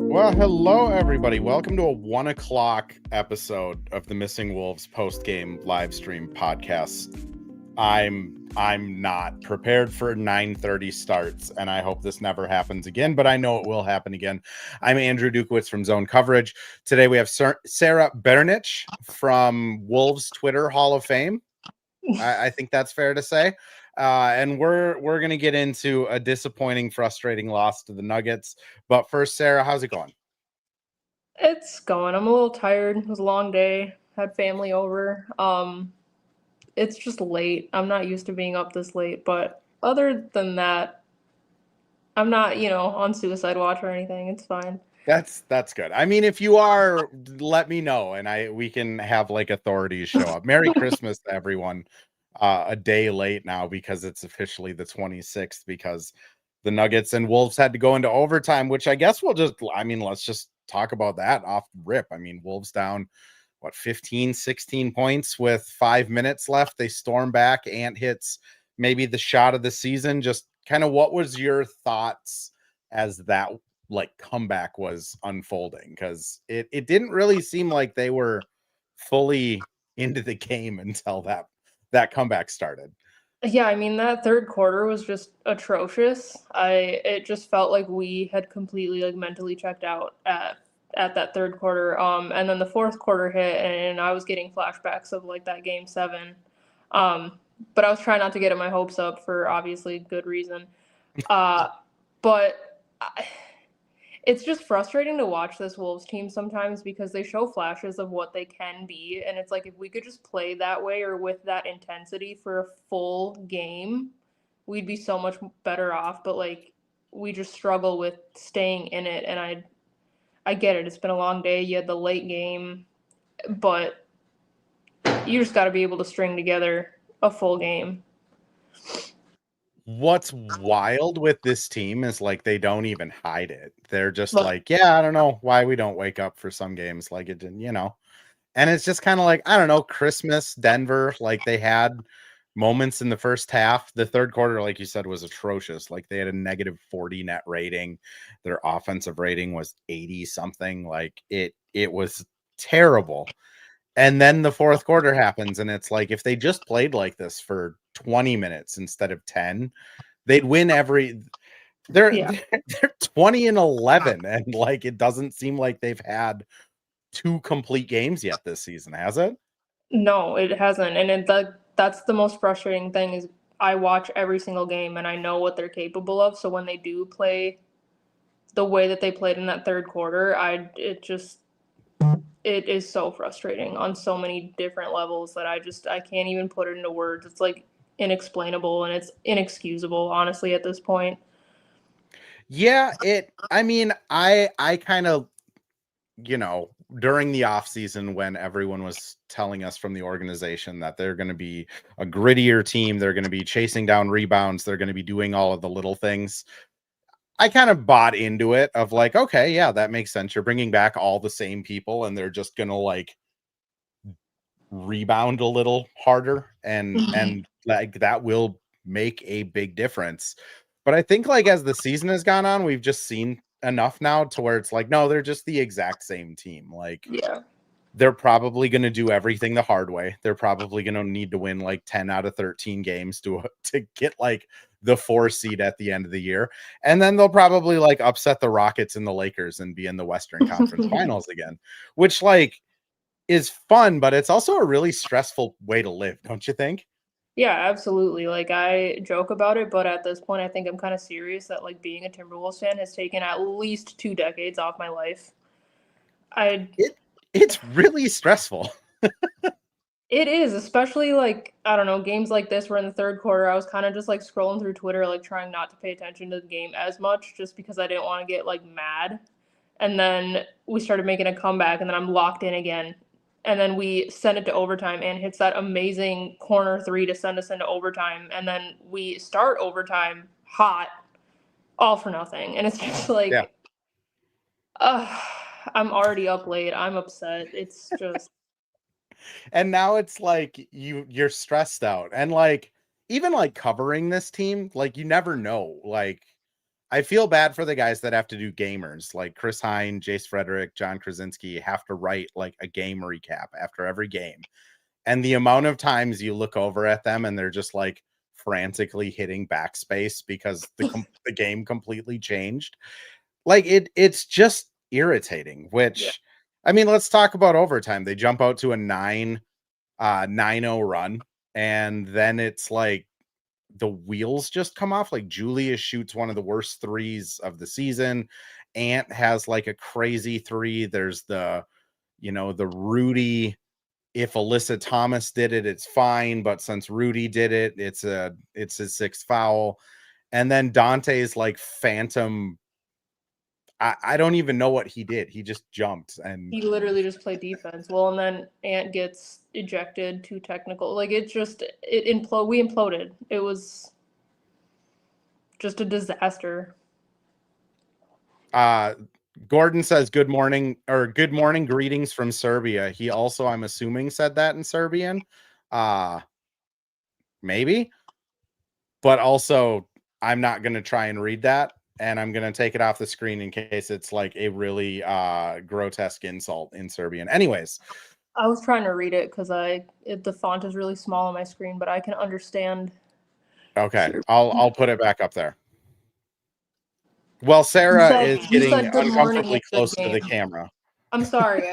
Well, hello everybody. Welcome to a 1 o'clock episode of the Missing Wolves post-game live stream podcast. I'm not prepared for 9:30 starts, and I hope this never happens again, but I know it will happen again. I'm Andrew Dukowitz from Zone Coverage. Today we have Sara Brnic from Wolves Twitter Hall of Fame. I think that's fair to say. And we're gonna get into a disappointing, frustrating loss to the Nuggets. But first, Sara, how's it going? It's going. I'm a little tired. It was a long day. Had family over. It's just late. I'm not used to being up this late, but other than that, I'm not, on suicide watch or anything. It's fine. That's good. I mean, if you are, let me know, and we can have like authorities show up. Merry Christmas to everyone. A day late now because it's officially the 26th because the Nuggets and Wolves had to go into overtime, which I guess let's just talk about that off rip. I mean, Wolves down 15, 16 points with 5 minutes left. They storm back. Ant hits maybe the shot of the season. Just kind of what was your thoughts as that comeback was unfolding? Because it didn't really seem like they were fully into the game until that comeback started. Yeah, I mean that third quarter was just atrocious. It just felt like we had completely mentally checked out at that third quarter. And then the fourth quarter hit, and I was getting flashbacks of that game 7. But I was trying not to get my hopes up for obviously good reason. Uh, but it's just frustrating to watch this Wolves team sometimes because they show flashes of what they can be. And it's like, if we could just play that way or with that intensity for a full game, we'd be so much better off. But we just struggle with staying in it. And I get it. It's been a long day. You had the late game, but you just got to be able to string together a full game. What's wild with this team is they don't even hide it. They're just yeah, I don't know why we don't wake up for some games like it didn't, and it's just kind of I don't know, Christmas, Denver, they had moments in the first half. The third quarter, like you said, was atrocious. They had a negative 40 net rating. Their offensive rating was 80 something. It was terrible. And then the fourth quarter happens, and it's if they just played like this for 20 minutes instead of 10, they'd win every. They're 20-11, and it doesn't seem like they've had 2 complete games yet this season, has it? No, it hasn't, and that's the most frustrating thing is I watch every single game and I know what they're capable of. So when they do play the way that they played in that third quarter, it is so frustrating on so many different levels that I can't even put it into words. It's inexplainable and it's inexcusable, honestly, at this point. Yeah, I mean, I kind of, during the off season when everyone was telling us from the organization that they're going to be a grittier team, they're going to be chasing down rebounds, they're going to be doing all of the little things, I kind of bought into it of okay, yeah, that makes sense. You're bringing back all the same people and they're just going to rebound a little harder and that will make a big difference. But I think as the season has gone on, we've just seen enough now to where it's no, they're just the exact same team. Yeah. They're probably going to do everything the hard way. They're probably going to need to win 10 out of 13 games to get the 4 seed at the end of the year. And then they'll probably upset the Rockets and the Lakers and be in the Western Conference Finals again, which is fun, but it's also a really stressful way to live, don't you think? Yeah, absolutely. I joke about it, but at this point, I think I'm kind of serious that being a Timberwolves fan has taken at least 2 decades off my life. It's really stressful. It is, especially I don't know, games like this where in the third quarter I was kind of just scrolling through Twitter, trying not to pay attention to the game as much just because I didn't want to get mad. And then we started making a comeback, and then I'm locked in again. And then we send it to overtime and hits that amazing corner 3 to send us into overtime. And then we start overtime hot, all for nothing. And it's just Yeah. I'm already up late. I'm upset. It's just. And now it's you're stressed out. And even covering this team, you never know. I feel bad for the guys that have to do gamers, like Chris Hine, Jace Frederick, John Krasinski have to write like a game recap after every game. And the amount of times you look over at them and they're just like frantically hitting backspace because the game completely changed. Like it's just irritating, Yeah. which I mean, let's talk about overtime. They jump out to a 9-0 run, and then it's like the wheels just come off. Like Julius shoots one of the worst threes of the season. Ant has like a crazy three. There's the Rudy. If Alyssa Thomas did it, it's fine. But since Rudy did it, it's his sixth foul. And then Dante's like phantom. I don't even know what he did. He just jumped and He literally just played defense. Well, and then Ant gets ejected, too technical. Like we imploded. It was just a disaster. Gordon says good morning greetings from Serbia. He also, I'm assuming, said that in Serbian. Maybe. But also, I'm not going to try and read that, and I'm going to take it off the screen in case it's like a really grotesque insult in Serbian. Anyways, I was trying to read it because the font is really small on my screen, but I can understand. Okay, I'll put it back up there. Well, Sarah is getting uncomfortably close to the camera. I'm sorry.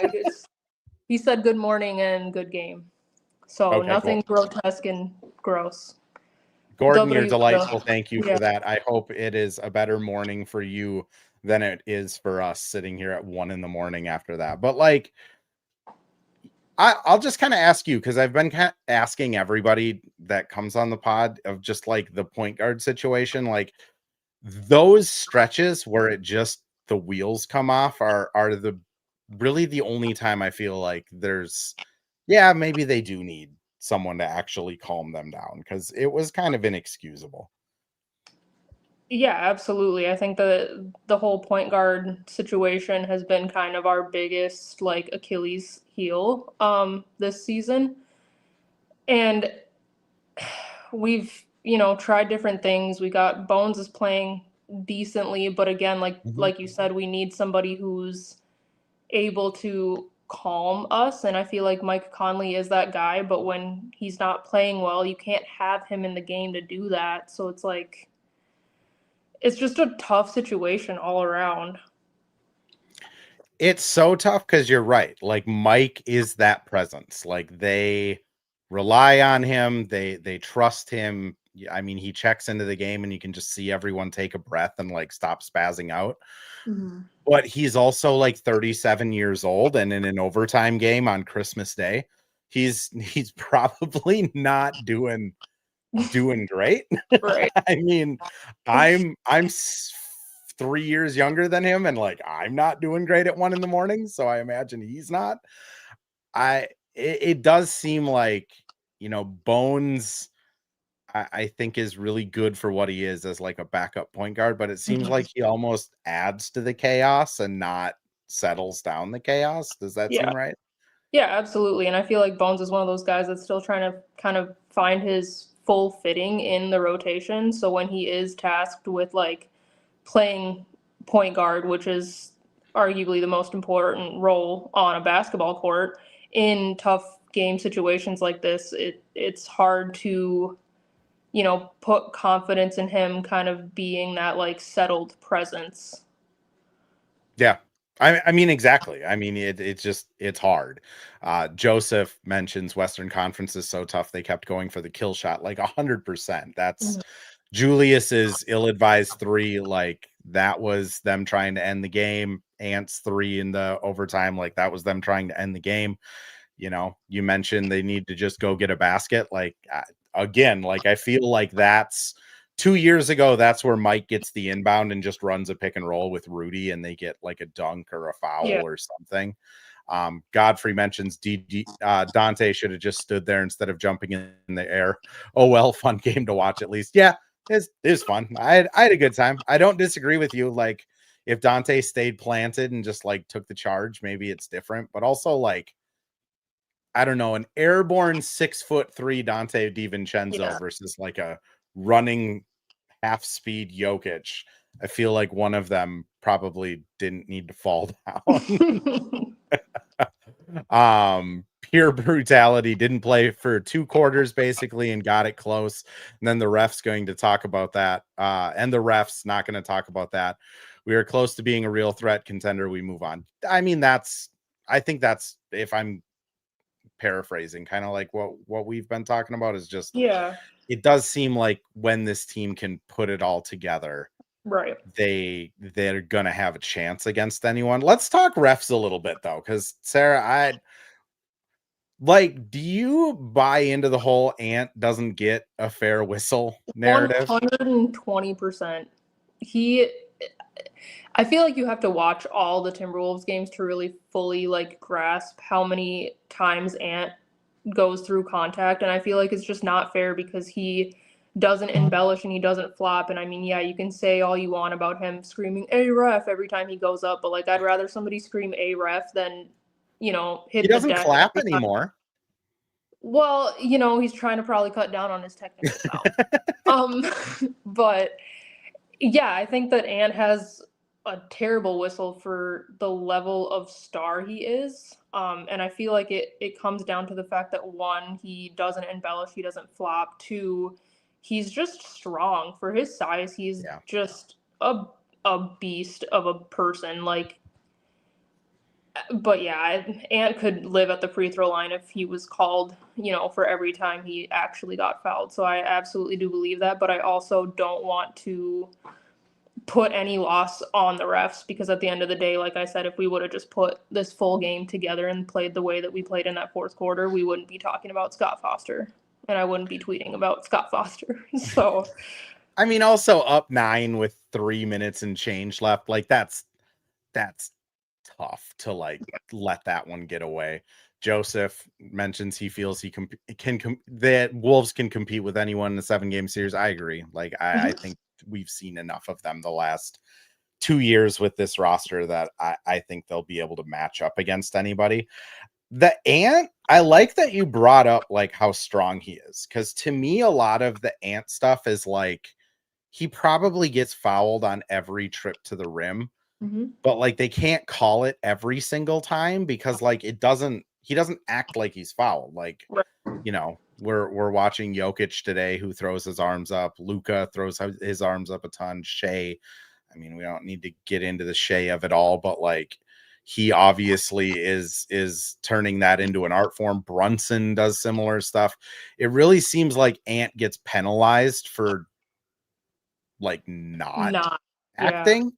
He said good morning and good game. So okay, nothing cool. grotesque and gross. Gordon, you're delightful. Thank you for that. I hope it is a better morning for you than it is for us sitting here at 1 a.m. after that. But like, I'll just kind of ask you, because I've been kind of asking everybody that comes on the pod of just like the point guard situation, like those stretches where it just the wheels come off are the really the only time I feel like maybe they do need someone to actually calm them down, because it was kind of inexcusable. Yeah, absolutely. I think the whole point guard situation has been kind of our biggest like Achilles heel this season. And we've, tried different things. We got Bones is playing decently, but again, like you said, we need somebody who's able to calm us, and I feel like Mike Conley is that guy, but when he's not playing well, you can't have him in the game to do that. So it's like it's just a tough situation all around. It's so tough because you're right. Like Mike is that presence. Like they rely on him. They trust him. I mean, he checks into the game and you can just see everyone take a breath and like stop spazzing out. Mm-hmm. But he's also like 37 years old, and in an overtime game on Christmas Day, he's probably not doing great. Right. I mean, I'm 3 years younger than him, and like I'm not doing great at 1 a.m, so I imagine he's not. It does seem like, Bones I think is really good for what he is as like a backup point guard, but it seems like he almost adds to the chaos and not settles down the chaos. Does that seem right? Yeah, absolutely. And I feel like Bones is one of those guys that's still trying to kind of find his full fitting in the rotation. So when he is tasked with like playing point guard, which is arguably the most important role on a basketball court, in tough game situations like this, it's hard to, put confidence in him kind of being that like settled presence. Yeah. I mean, exactly. I mean, it's hard. Joseph mentions Western Conference is so tough. They kept going for the kill shot, like 100%. That's Julius's ill-advised three. Like that was them trying to end the game. Ant's three in the overtime. Like that was them trying to end the game. You mentioned they need to just go get a basket. Like again, like I feel like that's 2 years ago, that's where Mike gets the inbound and just runs a pick and roll with Rudy, and they get like a dunk or a foul or something. Godfrey mentions Dante should have just stood there instead of jumping in the air. Oh, well, fun game to watch at least. Yeah, it was fun. I had a good time. I don't disagree with you. Like if Dante stayed planted and just like took the charge, maybe it's different. But also like, I don't know, an airborne 6'3" Dante DiVincenzo versus like a running half speed Jokic. I feel like one of them probably didn't need to fall down. Pure brutality, didn't play for 2 quarters basically and got it close. And then the ref's going to talk about that. And the ref's not going to talk about that. We are close to being a real threat contender. We move on. I mean, I think that's, if I'm paraphrasing, kind of like what we've been talking about, is just, Yeah, it does seem like when this team can put it all together, right. they're gonna have a chance against anyone. Let's talk refs a little bit though, because Sarah, do you buy into the whole Ant doesn't get a fair whistle narrative? 120%. I feel like you have to watch all the Timberwolves games to really fully like grasp how many times Ant goes through contact, and I feel like it's just not fair because he doesn't embellish and he doesn't flop. And I mean, yeah, you can say all you want about him screaming "A ref" every time he goes up, but like I'd rather somebody scream "A ref" than, He hit the doesn't deck clap every time. anymore. Well, he's trying to probably cut down on his technical foul. But yeah, I think that Ant has a terrible whistle for the level of star he is. And I feel like it comes down to the fact that, one, he doesn't embellish, he doesn't flop. Two, he's just strong. For his size, he's Yeah. just a beast of a person. But yeah, Ant could live at the free throw line if he was called, for every time he actually got fouled. So I absolutely do believe that, but I also don't want to put any loss on the refs, because at the end of the day, like I said, if we would have just put this full game together and played the way that we played in that fourth quarter, we wouldn't be talking about Scott Foster, and I wouldn't be tweeting about Scott Foster. So I mean, also up 9 with 3 minutes and change left. Like that's tough to let that one get away. Joseph mentions he feels he that Wolves can compete with anyone in the 7-game series. I agree. I think we've seen enough of them the last 2 years with this roster that I think they'll be able to match up against anybody. The Ant, I like that you brought up how strong he is, because to me, a lot of the Ant stuff is he probably gets fouled on every trip to the rim, but they can't call it every single time because he doesn't act like he's fouled. We're watching Jokic today, who throws his arms up. Luka throws his arms up a ton. Shea, I mean, we don't need to get into the Shea of it all, but he obviously is turning that into an art form. Brunson does similar stuff. It really seems like Ant gets penalized for not acting.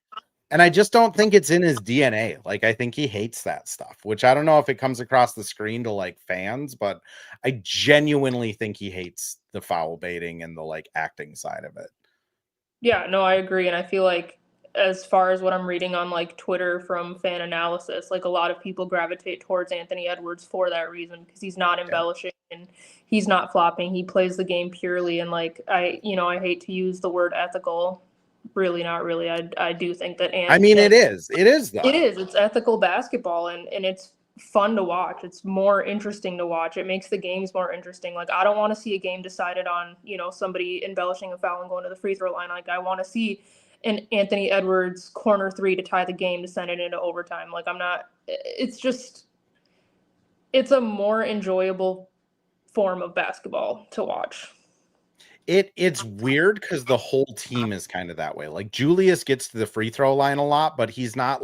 And I just don't think it's in his DNA. I think he hates that stuff, which I don't know if it comes across the screen to fans, but I genuinely think he hates the foul baiting and the acting side of it. Yeah, no, I agree. And I feel like, as far as what I'm reading on Twitter from fan analysis, a lot of people gravitate towards Anthony Edwards for that reason, because he's not embellishing and he's not flopping. He plays the game purely. And I hate to use the word ethical. Really, not really. I do think that I mean, it is though. It is. It's ethical basketball, and it's fun to watch. It's more interesting to watch. It makes the games more interesting. I don't want to see a game decided on, somebody embellishing a foul and going to the free throw line. I want to see an Anthony Edwards corner three to tie the game to send it into overtime. It's a more enjoyable form of basketball to watch. It's weird because the whole team is kind of that way. Julius gets to the free throw line a lot, but he's not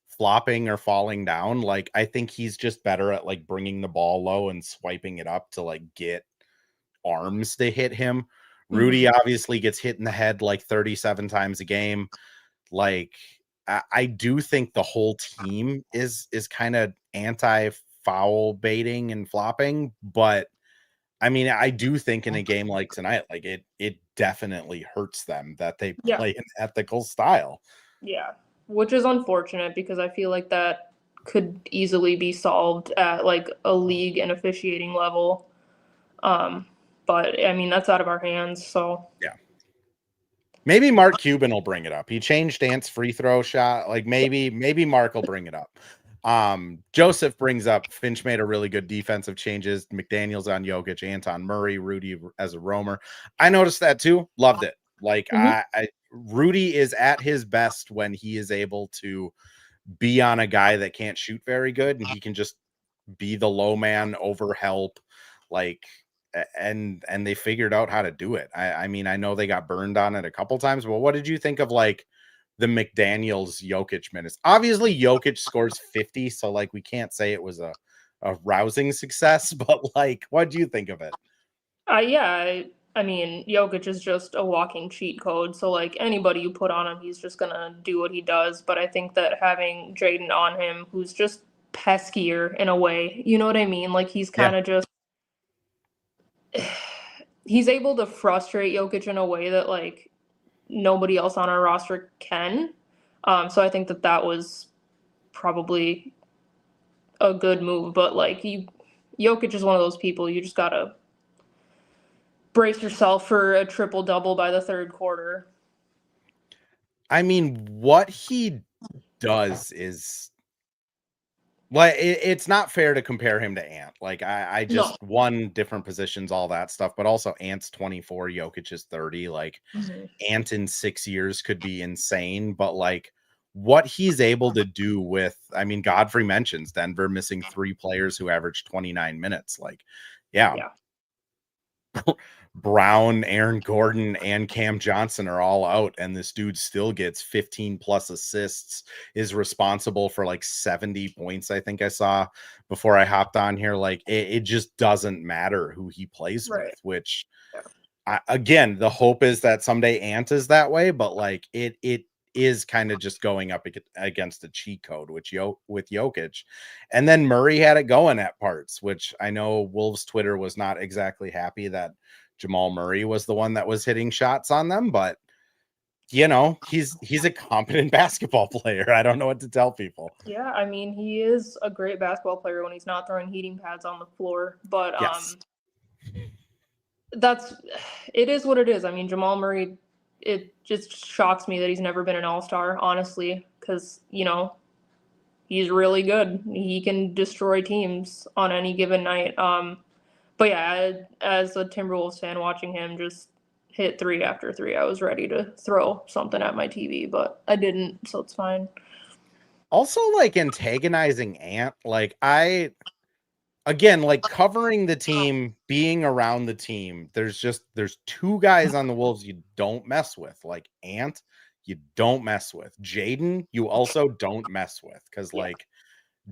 flopping or falling down. I think he's just better at bringing the ball low and swiping it up to get arms to hit him. Rudy obviously gets hit in the head 37 times a game. I do think the whole team is kind of anti-foul baiting and flopping, but I mean, I do think in a game like tonight, it definitely hurts them that they play an ethical style. Yeah, which is unfortunate, because I feel like that could easily be solved at a league and officiating level. But I mean, that's out of our hands. So yeah, maybe Mark Cuban will bring it up. He changed Ant's free throw shot. Maybe Mark will bring it up. Joseph brings up Finch made a really good defensive changes. McDaniels on Jokic, Anton Murray, Rudy as a roamer. I noticed that too. Loved it. Rudy is at his best when he is able to be on a guy that can't shoot very good, and he can just be the low man, over help, like, and they figured out how to do it. I mean, I know they got burned on it a couple times, but what did you think of like the McDaniels Jokic minutes? Obviously, Jokic scores 50, so like we can't say it was a rousing success, but like, what do you think of it? Yeah, I mean, Jokic is just a walking cheat code. So like anybody you put on him, he's just gonna do what he does. But I think that having Jaden on him, who's just peskier in a way, you know what I mean? Like he's Yeah. kind of just he's able to frustrate Jokic in a way that like nobody else on our roster can. So I think that that was probably a good move. But like Jokic is one of those people you just gotta brace yourself for a triple double by the third quarter. I mean, what he does is like it's not fair to compare him to Ant. Like I No. just won different positions, all that stuff, but also Ant's 24, Jokic is 30. Like Mhm. Ant in 6 years could be insane, but like what he's able to do with, I mean, Godfrey mentions Denver missing 3 players who averaged 29 minutes. Like, yeah, Yeah. Brown, Aaron Gordon, and Cam Johnson are all out, and this dude still gets 15 plus assists, is responsible for like 70 points, I think I saw before I hopped on here. Like, it just doesn't matter who he plays with, Right. which Yeah. again, the hope is that someday Ant is that way, but like it is kind of just going up against a cheat code, which with Jokic. And then Murray had it going at parts, which I know Wolves Twitter was not exactly happy that Jamal Murray was the one that was hitting shots on them, but you know, he's a competent basketball player. I don't know what to tell people. Yeah, I mean, he is a great basketball player when he's not throwing heating pads on the floor, but Yes. that's it is what it is. I mean, Jamal Murray, it just shocks me that he's never been an all-star, honestly, cuz, you know, he's really good. He can destroy teams on any given night. But yeah, as a Timberwolves fan watching him just hit three after three, I was ready to throw something at my TV, but I didn't, so it's fine. Also, like antagonizing Ant, like again, like covering the team, being around the team, there's 2 guys on the Wolves you don't mess with. Like Ant, you don't mess with. Jaden, you also don't mess with, because Yeah. like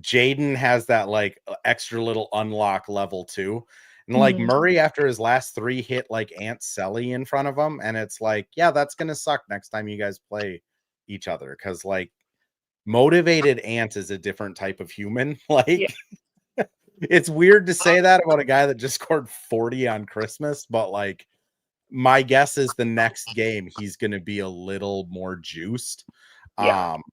Jaden has that like extra little unlock level too. And like Mhm. Murray, after his last 3, hit like Ant Selly in front of him, and it's like, yeah, that's gonna suck next time you guys play each other, because like motivated Ant is a different type of human. Yeah. Like, it's weird to say that about a guy that just scored 40 on Christmas, but like my guess is the next game he's going to be a little more juiced. Yeah. Um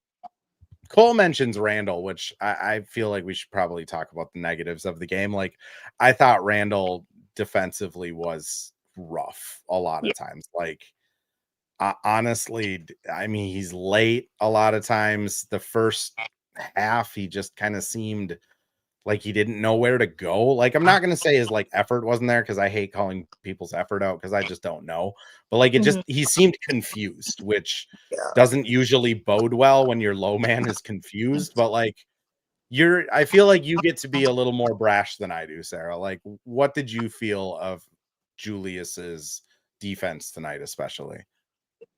Cole mentions Randall, which I feel like we should probably talk about the negatives of the game. Like, I thought Randall defensively was rough a lot Yeah. of times. Like, honestly, I mean, he's late a lot of times. The first half, he just kind of seemed like he didn't know where to go. Like, I'm not gonna say his like effort wasn't there, because I hate calling people's effort out because I just don't know. But like, it just Mhm. he seemed confused, which Yeah. doesn't usually bode well when your low man is confused. But like, I feel like you get to be a little more brash than I do, Sarah. Like, what did you feel of Julius's defense tonight, especially?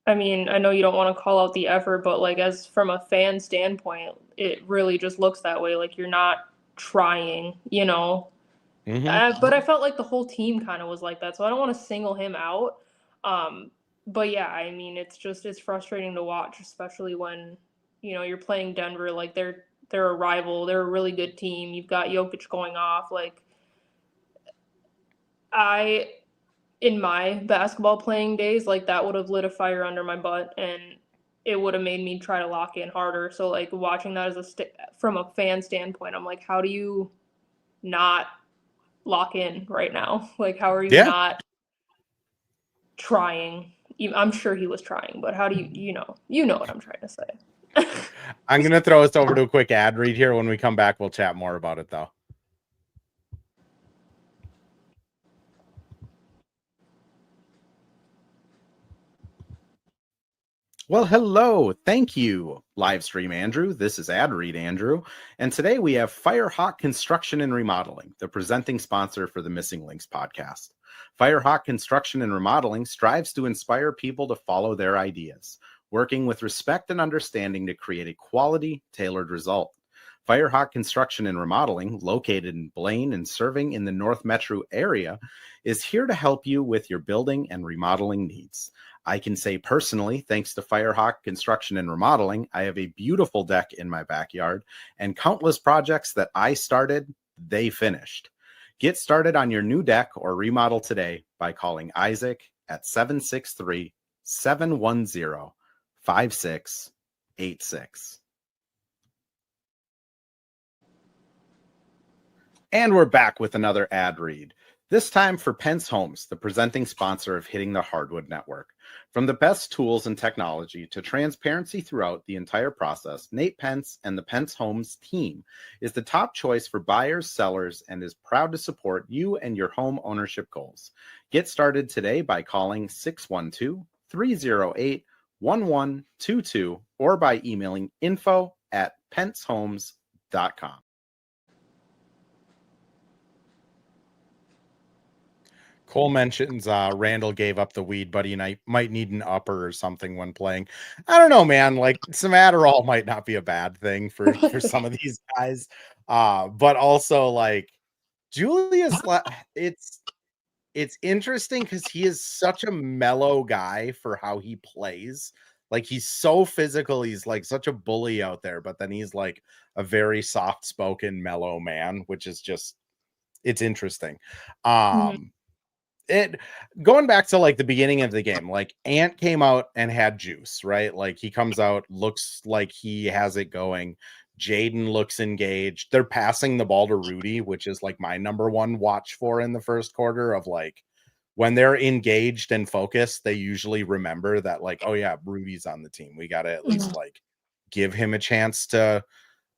I mean, I know you don't want to call out the effort, but like as from a fan standpoint, it really just looks that way. Like you're not trying, you know. Hmm. But I felt like the whole team kind of was like that, so I don't want to single him out. Um, but yeah, I mean, it's frustrating to watch, especially when you know you're playing Denver. Like they're a rival, they're a really good team. You've got Jokic going off. Like I in my basketball playing days, like that would have lit a fire under my butt and it would have made me try to lock in harder. So like watching that as from a fan standpoint, I'm like, how do you not lock in right now? Like, how are you Yeah. not trying? I'm sure he was trying, but how do you know what I'm trying to say? I'm gonna throw us over to a quick ad read here. When we come back, we'll chat more about it though. Well, hello. Thank you, Livestream Andrew. This is Ad Read Andrew. And today we have Firehawk Construction and Remodeling, the presenting sponsor for the Missing Links podcast. Firehawk Construction and Remodeling strives to inspire people to follow their ideas, working with respect and understanding to create a quality, tailored result. Firehawk Construction and Remodeling, located in Blaine and serving in the North Metro area, is here to help you with your building and remodeling needs. I can say personally, thanks to Firehawk Construction and Remodeling, I have a beautiful deck in my backyard and countless projects that I started, they finished. Get started on your new deck or remodel today by calling Isaac at 763-710-5686. And we're back with another ad read. This time for Pence Homes, the presenting sponsor of Hitting the Hardwood Network. From the best tools and technology to transparency throughout the entire process, Nate Pence and the Pence Homes team is the top choice for buyers, sellers, and is proud to support you and your home ownership goals. Get started today by calling 612-308-1122 or by emailing info@pencehomes.com. Cole mentions Randall gave up the weed, but he might need an upper or something when playing. I don't know, man. Like some Adderall might not be a bad thing for some of these guys. But also like Julius, it's interesting because he is such a mellow guy for how he plays. Like he's so physical, he's like such a bully out there, but then he's like a very soft-spoken, mellow man, which is just it's interesting. It going back to like the beginning of the game, like Ant came out and had juice, right? Like he comes out, looks like he has it going. Jaden looks engaged. They're passing the ball to Rudy, which is like my number one watch for in the first quarter of like when they're engaged and focused, they usually remember that like, oh yeah, Rudy's on the team. We got to at least like give him a chance to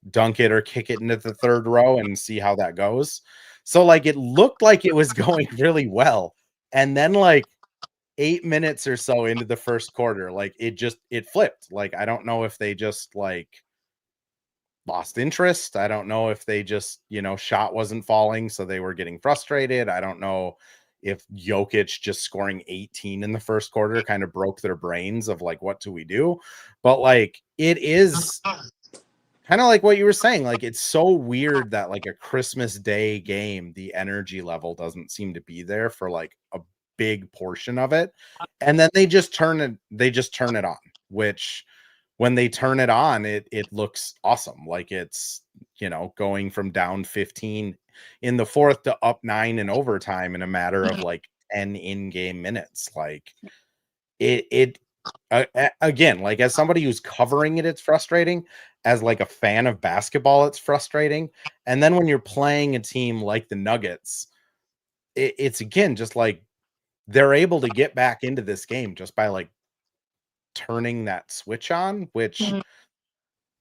dunk it or kick it into the third row and see how that goes. So like it looked like it was going really well. And then like 8 minutes or so into the first quarter, like it flipped. Like I don't know if they just like lost interest. I don't know if they just, shot wasn't falling, so they were getting frustrated. I don't know if Jokic just scoring 18 in the first quarter kind of broke their brains of like, what do we do? But like it is kind of like what you were saying. Like it's so weird that like a Christmas Day game, the energy level doesn't seem to be there for like a big portion of it. And then they just turn it on, which when they turn it on, it looks awesome. Like it's, going from down 15 in the fourth to up 9 in overtime in a matter of like 10 in-game minutes. Like again, like as somebody who's covering it, it's frustrating. As like a fan of basketball, it's frustrating. And then when you're playing a team like the Nuggets, it's again just like they're able to get back into this game just by like turning that switch on, which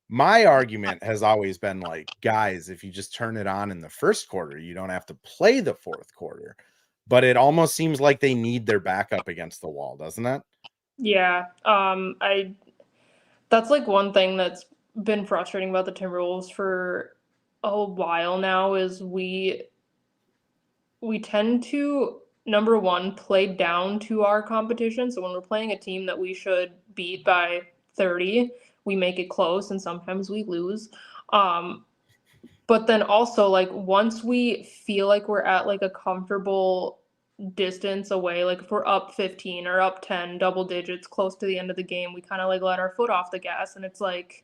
my argument has always been like, guys, if you just turn it on in the first quarter, you don't have to play the fourth quarter. But it almost seems like they need their back up against the wall, doesn't it? Yeah. That's like one thing that's been frustrating about the Timberwolves for a while now is we tend to, number one, play down to our competition. So when we're playing a team that we should beat by 30, we make it close and sometimes we lose. But then also like once we feel like we're at like a comfortable distance away, like if we're up 15 or up 10 double digits close to the end of the game, we kind of like let our foot off the gas, and it's like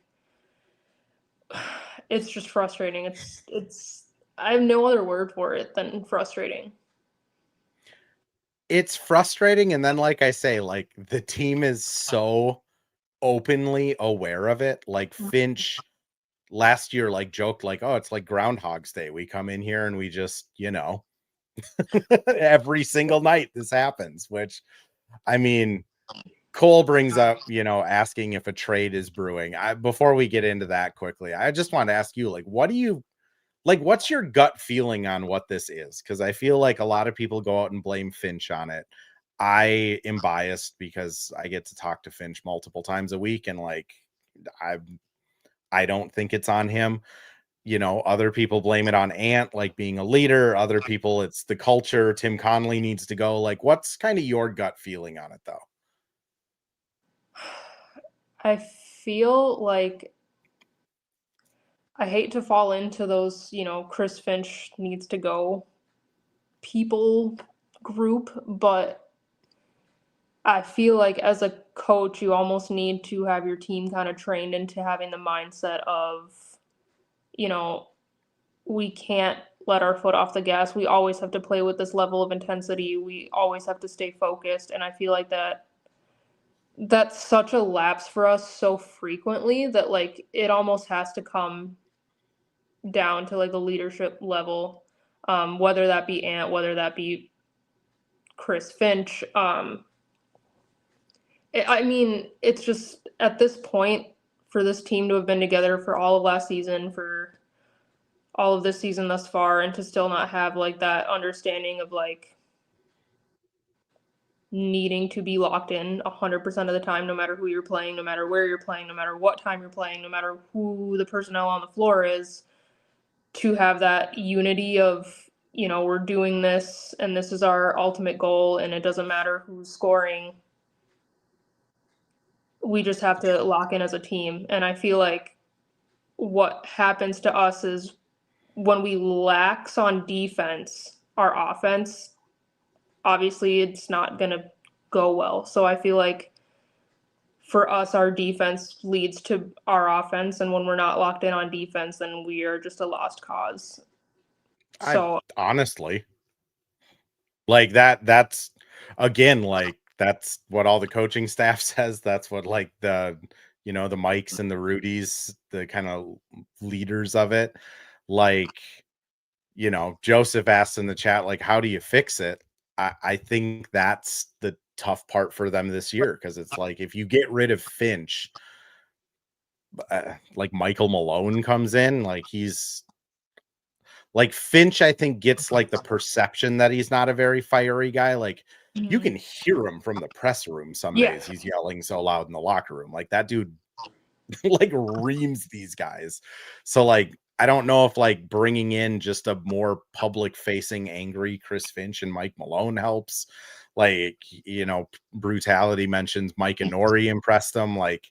it's just frustrating. It's I have no other word for it than frustrating. It's frustrating, and then like I say, like the team is so openly aware of it. Like Finch last year like joked like, oh, it's like Groundhog's Day. We come in here and we just, every single night this happens, which I mean, Cole brings up, asking if a trade is brewing. Before we get into that quickly, I just want to ask you, like, what's your gut feeling on what this is? Because I feel like a lot of people go out and blame Finch on it. I am biased because I get to talk to Finch multiple times a week, and like I don't think it's on him. Other people blame it on Ant, like being a leader. Other people, it's the culture. Tim Connolly needs to go. Like, what's kind of your gut feeling on it, though? I feel like I hate to fall into those, Chris Finch needs to go people group, but I feel like as a coach, you almost need to have your team kind of trained into having the mindset of, you know, we can't let our foot off the gas. We always have to play with this level of intensity. We always have to stay focused. And I feel like that's such a lapse for us so frequently that like it almost has to come down to like a leadership level, whether that be Ant, whether that be Chris Finch. I mean, it's just at this point for this team to have been together for all of last season, for all of this season thus far, and to still not have like that understanding of like needing to be locked in 100% of the time, no matter who you're playing, no matter where you're playing, no matter what time you're playing, no matter who the personnel on the floor is, to have that unity of, we're doing this and this is our ultimate goal and it doesn't matter who's scoring. We just have to lock in as a team. And I feel like what happens to us is when we lax on defense, our offense, obviously it's not going to go well. So I feel like for us, our defense leads to our offense. And when we're not locked in on defense, then we are just a lost cause. I So, honestly like that's again, like that's what all the coaching staff says. That's what like the Mikes and the Rudies, the kind of leaders of it. Like, Joseph asked in the chat, like, how do you fix it? I think that's the tough part for them this year, because it's like if you get rid of Finch, like Michael Malone comes in, like he's like Finch, I think gets like the perception that he's not a very fiery guy. Like you can hear him from the press room some yeah. days. He's yelling so loud in the locker room. Like that dude like reams these guys. So like I don't know if like bringing in just a more public facing angry Chris Finch and Mike Malone helps. Like, Brutality mentions Mike and Nori impressed them. Like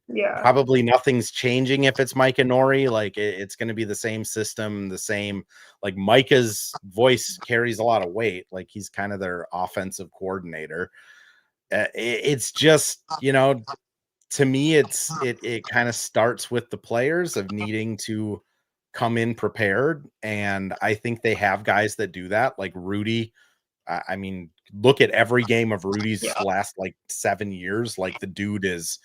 Yeah. probably nothing's changing if it's Mike and Nori. Like it's going to be the same system, the same. Like Micah's voice carries a lot of weight. Like he's kind of their offensive coordinator. It's just, to me, it kind of starts with the players of needing to come in prepared, and I think they have guys that do that, like Rudy. I mean, look at every game of Rudy's Yeah. last like 7 years. Like the dude is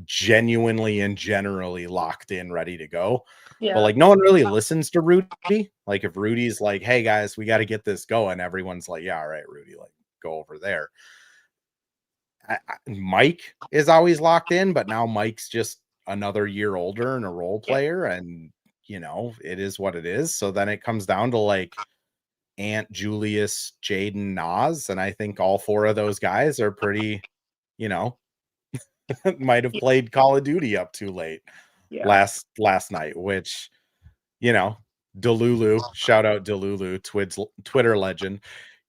genuinely and generally locked in, ready to go. But Yeah. like no one really listens to Rudy. Like if Rudy's like, "Hey guys, we got to get this going," everyone's like, "Yeah, all right, Rudy, like go over there." Mike is always locked in, but now Mike's just another year older and a role Yeah. player, and it is what it is. So then it comes down to like Ant, Julius, Jaden, Nas, and I think all four of those guys are pretty, you know, might have played Call of Duty up too late Yeah. last night, which, Delulu, shout out Delulu, Twitter legend,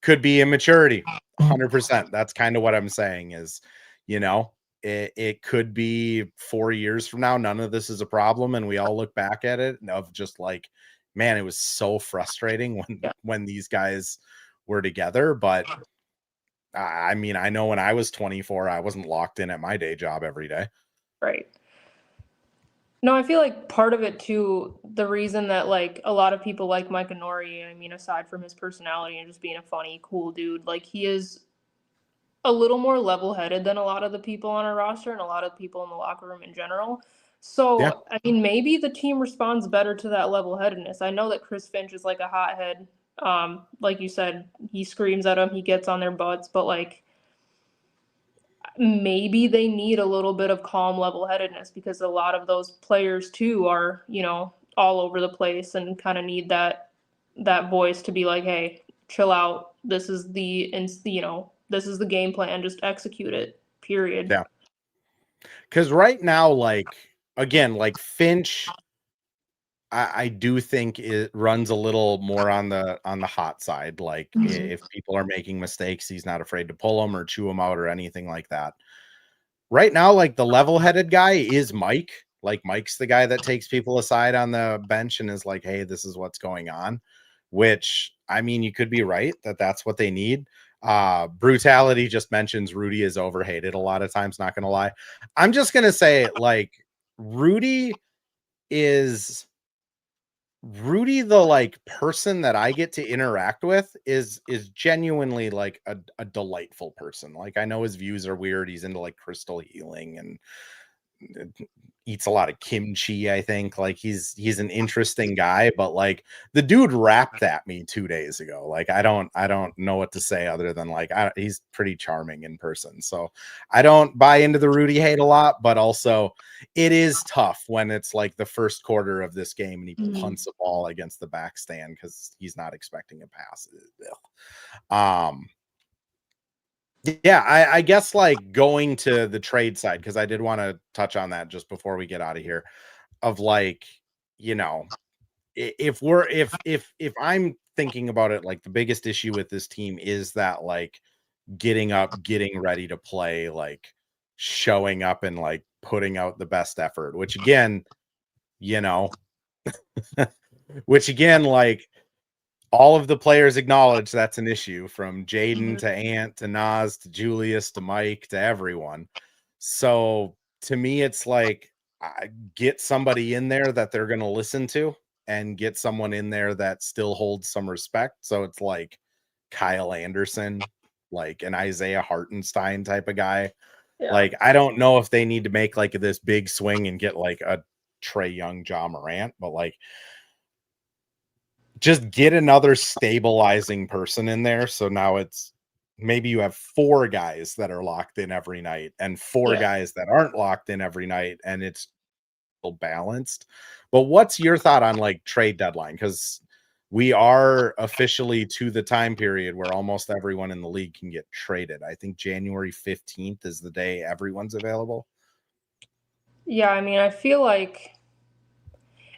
could be immaturity. 100%. That's kind of what I'm saying is, it could be 4 years from now. None of this is a problem. And we all look back at it of just like, man, it was so frustrating when these guys were together. But I mean, I know when I was 24, I wasn't locked in at my day job every day. Right. No, I feel like part of it too, the reason that like a lot of people like Mike Nori, I mean, aside from his personality and just being a funny, cool dude, like he is a little more level-headed than a lot of the people on our roster and a lot of people in the locker room in general. Yeah. So, I mean, maybe the team responds better to that level-headedness. I know that Chris Finch is like a hothead. Like you said, he screams at them, he gets on their butts, but like maybe they need a little bit of calm level-headedness because a lot of those players too are, all over the place and kind of need that voice to be like, hey, chill out. This is the this is the game plan, just execute it, period. Yeah. Because right now, like, again, like Finch, I do think it runs a little more on the hot side. Like if people are making mistakes, he's not afraid to pull them or chew them out or anything like that. Right now, like the level-headed guy is Mike. Like Mike's the guy that takes people aside on the bench and is like, "Hey, this is what's going on." Which, I mean, you could be right that that's what they need. Brutality just mentions Rudy is overhated a lot of times, not gonna lie. I'm just gonna say, like, Rudy is the like person that I get to interact with is genuinely like a delightful person. Like I know his views are weird. He's into like crystal healing and eats a lot of kimchi, I think. Like he's an interesting guy, but like the dude rapped at me 2 days ago. Like I don't know what to say other than like he's pretty charming in person. So I don't buy into the Rudy hate a lot, but also it is tough when it's like the first quarter of this game and he punts a ball against the back stand because he's not expecting a pass. Yeah, I guess like going to the trade side, because I did want to touch on that just before we get out of here, of like, you know, if I'm thinking about it, like the biggest issue with this team is that like getting up, getting ready to play, like showing up and like putting out the best effort, which again, you know, like all of the players acknowledge that's an issue, from Jaden to Ant to Nas to Julius to Mike to everyone. So to me, it's like get somebody in there that they're going to listen to and get someone in there that still holds some respect. So it's like Kyle Anderson, like an Isaiah Hartenstein type of guy. Yeah. Like, I don't know if they need to make like this big swing and get like a Trae Young, Ja Morant, but like just get another stabilizing person in there. So now it's maybe you have 4 guys that are locked in every night and 4 guys that aren't locked in every night, and it's balanced. But what's your thought on like trade deadline? Because we are officially to the time period where almost everyone in the league can get traded. I think January 15th is the day everyone's available. Yeah, I mean, I feel like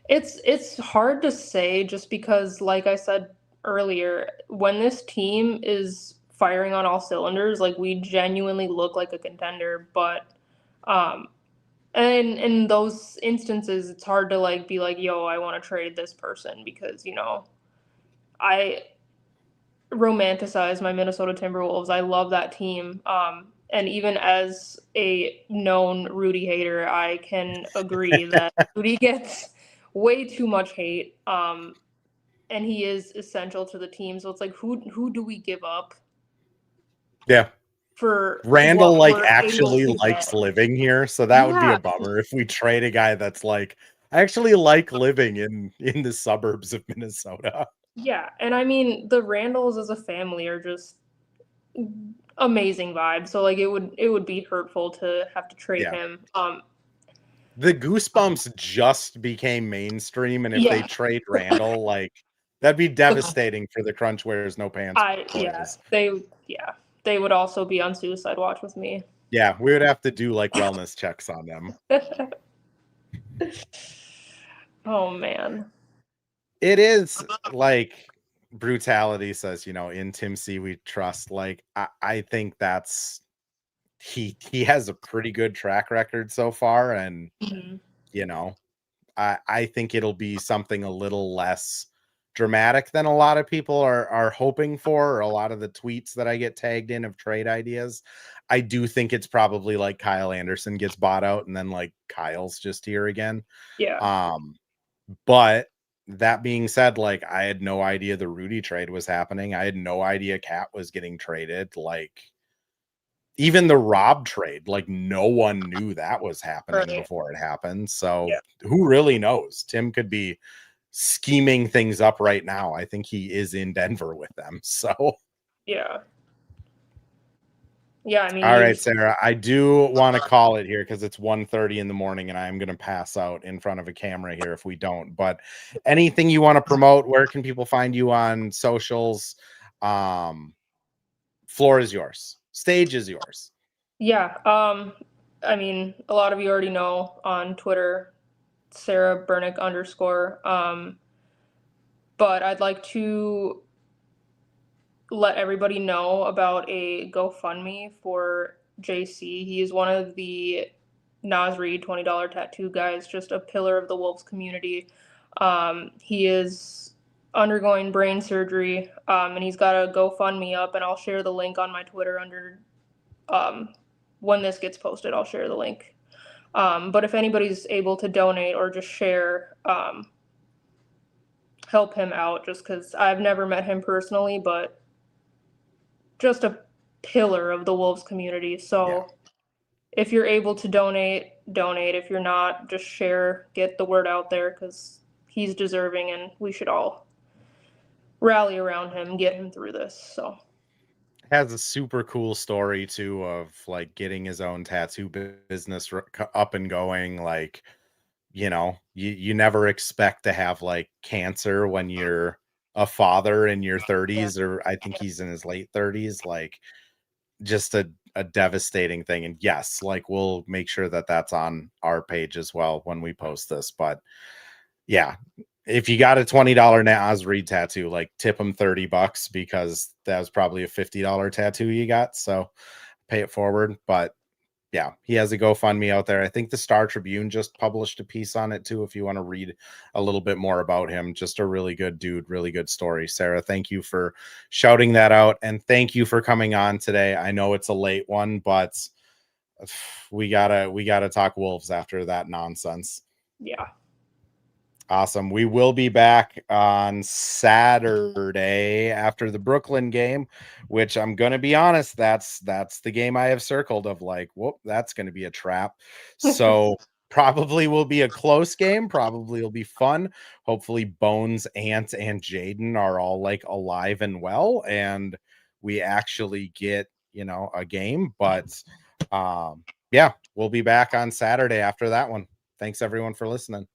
it's hard to say just because, like I said earlier, when this team is firing on all cylinders, like we genuinely look like a contender. But and in those instances, it's hard to like be like, yo, I want to trade this person because, I romanticize my Minnesota Timberwolves. I love that team. And even as a known Rudy hater, I can agree that Rudy gets way too much hate. And he is essential to the team. So it's like, who do we give up? Yeah. For Randall what like we're actually able to likes get. living here, so that would be a bummer if we trade a guy that's like, I actually like living in the suburbs of Minnesota. Yeah, and I mean the Randalls as a family are just amazing vibe. So like it would be hurtful to have to trade Yeah. him. The Goosebumps just became mainstream, and if they Yeah. trade Randall, like that'd be devastating for the Crunch Wears No Pants boys. They would also be on suicide watch with me. Yeah, we would have to do like wellness checks on them. Oh man. It is like brutality says, in Tim C we trust. Like I think that's he has a pretty good track record so far, and you know, I think it'll be something a little less dramatic than a lot of people are hoping for, or a lot of the tweets that I get tagged in of trade ideas. I do think it's probably like Kyle Anderson gets bought out and then like Kyle's just here again. Yeah. But that being said, like I had no idea the Rudy trade was happening. I had no idea Cat was getting traded. Like even the Rob trade, like no one knew that was happening Right. before it happened. So Yeah. who really knows? Tim could be scheming things up right now. I think he is in Denver with them. So Yeah. Yeah, I mean all right, Sarah, I do want to call it here because it's 1:30 in the morning and I'm going to pass out in front of a camera here if we don't. But anything you want to promote, where can people find you on socials? Floor is yours. Stage is yours. Yeah. I mean, a lot of you already know on Twitter, Sara Brnic _. But I'd like to let everybody know about a GoFundMe for JC. He is one of the Nas Reed $20 tattoo guys, just a pillar of the Wolves community. He is undergoing brain surgery, and he's got a GoFundMe up, and I'll share the link on my Twitter under when this gets posted. I'll share the link. But if anybody's able to donate or just share, help him out, just because I've never met him personally, but just a pillar of the Wolves community. So if you're able to donate. If you're not, just share, get the word out there, because he's deserving and we should all rally around him, get him through this. So has a super cool story too of like getting his own tattoo business up and going. Like, you know, you never expect to have like cancer when you're a father in your 30s, or I think he's in his late 30s. Like, just a devastating thing. And yes, like we'll make sure that that's on our page as well when we post this. But yeah, if you got a $20 Nas Reed tattoo, like tip him $30 because that was probably a $50 tattoo you got. So pay it forward. But yeah, he has a GoFundMe out there. I think the Star Tribune just published a piece on it too, if you want to read a little bit more about him. Just a really good dude, really good story. Sara, thank you for shouting that out, and thank you for coming on today. I know it's a late one, but we gotta talk Wolves after that nonsense. yeah. Awesome. We will be back on Saturday after the Brooklyn game, which I'm going to be honest, that's the game I have circled of like, whoop, that's going to be a trap. So probably will be a close game. Probably will be fun. Hopefully Bones, Ant, and Jaden are all like alive and well, and we actually get, you know, a game. But yeah, we'll be back on Saturday after that one. Thanks everyone for listening.